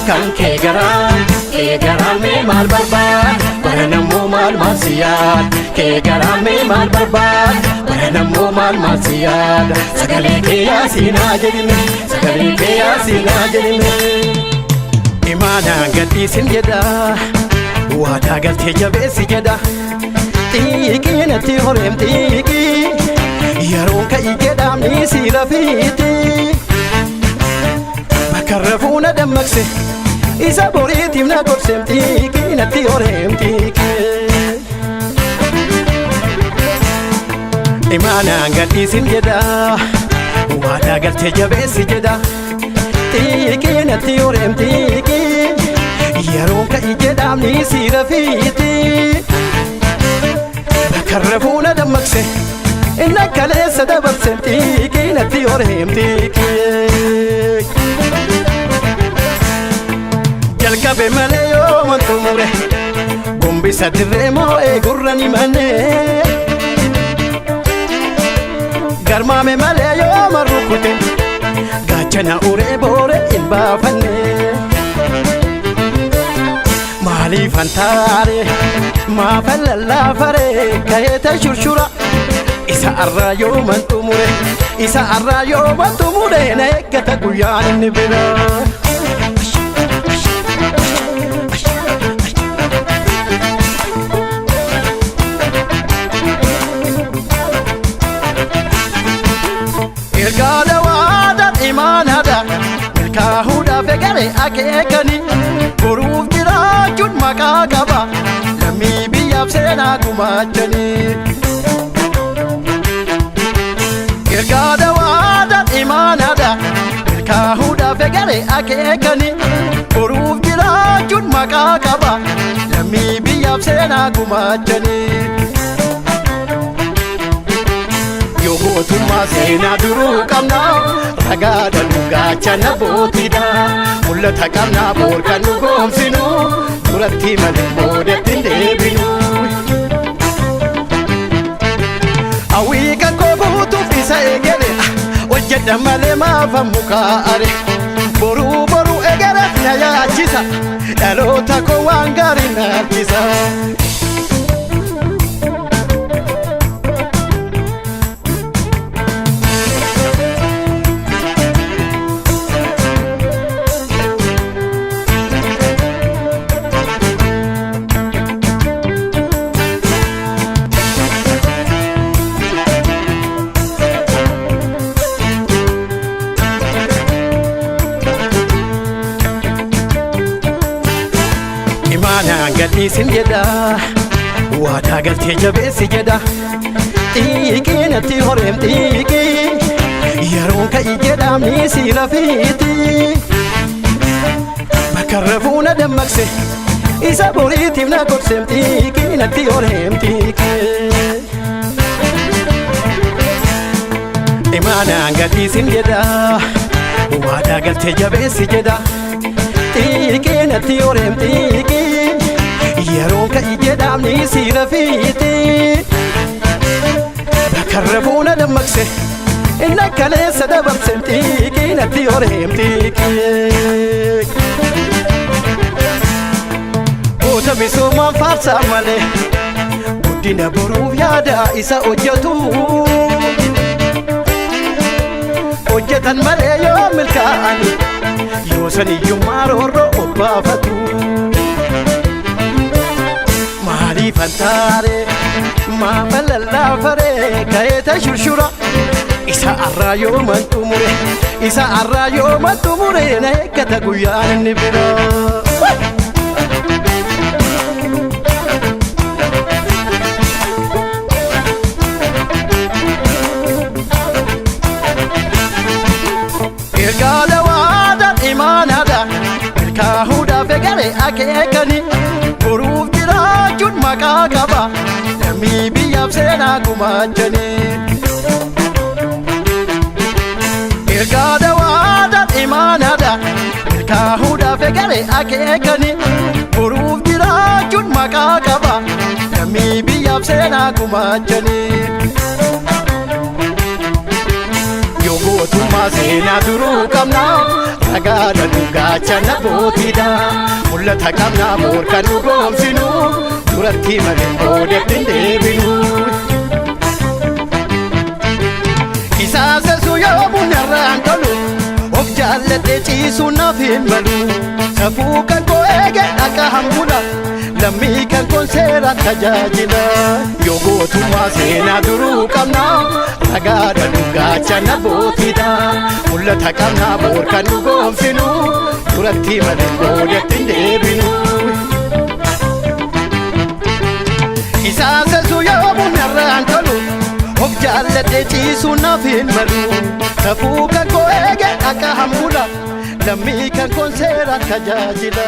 kan keegara me mal barbaad baranammo mal masiyad keegara me mal barbaad baranammo mal masiyad sagale ke yasina jedine sagale ke yasina jedine imana gadi sinjeda wada galte jabe sijeda tiki nati horem tiki yaron ka igedam ni silafiti bakarrafuna damakse isa boritim na gorsem tiki nati horem tiki imana gadi sinjeda wada galte jabe sijeda tiki nati horem tiki yaron ka igedam ni silafiti bakarrafuna damakse إنك ليس دبر سنتيكي نتي ورهمتيكي جلقا بمليو من تموره قم بسدرمو قرني مني قرما مليو من ركوتي قاچنا أوري بوري إنبافني مالي فانتاري ما فللا فري كيتا شرشورا isa arrayo man tumure na ekata guyan ni bira irgada wada imanada milka huda fegare akekani guruf jirajun makakaba lami biyab sena kumachani irgada wada imanada milka huda fegare akekani guruf jirajun makakaba lami biyab sena kumachani yogotumma sena duru kamna ragada lugachana botida mullata kamna borkanu gomsinu duratti male bodetin debinu awiga kobutu fisa egere wajjada male ma famuka are boru egere ya chisa dalota ko wangari na chisa gadi sinjeda wada galte jabe sijeda tiki nati horem tiki yaron ka igedam ni silafiti bakarrafuna damakse isa boritim na gorsem tiki nati horem tiki imana gadi sinjeda wada galte jabe sijeda tiki nati horem tiki yaron ka igedam ni silafiti bakarrafuna damakse innaka laysa dabar sentiki nati horemtiki ota misoma farsa male guddina boruuf yaada isa hojjetu hojjetan malee yoo milkaa'ani yoo saniyyummaa roorroo obbaafatu fantare ma falalla fare kayeta shurshura isa arrayo mantumure na ekata guyan ni bira irgada wada imanada milka huda fegare akekani guruf jirajun makakaba lami biyab sena kumachani irgada wada imanada milka huda fegare akekani guruf jirajun makakaba lami biyab sena kumachani yogotumma sena duru kamna ragaadha dhugaachana bootiidha mul'ata qabnaa boor kan nu goomsinu duratti malee boodatti hin deebinu. Isaasesu yoo bunarraan tolu of jaalladhee ciisuu naaf hin malu safuu kan koo eege akka hambula lammii kan koon seeraan tajaajila yoo gootummaa seenaa duruu qabna ragaadha dhugaachana bootiidha mul'ata qabnaa boor kan nu goomsinu duratti malee boodatti hin deebinu. Isaasesu yoo bunarraan tolu of jaalladhee ciisuu naaf hin malu safuu kan koo eege akka hambula lammii kan koon seeraan tajaajila.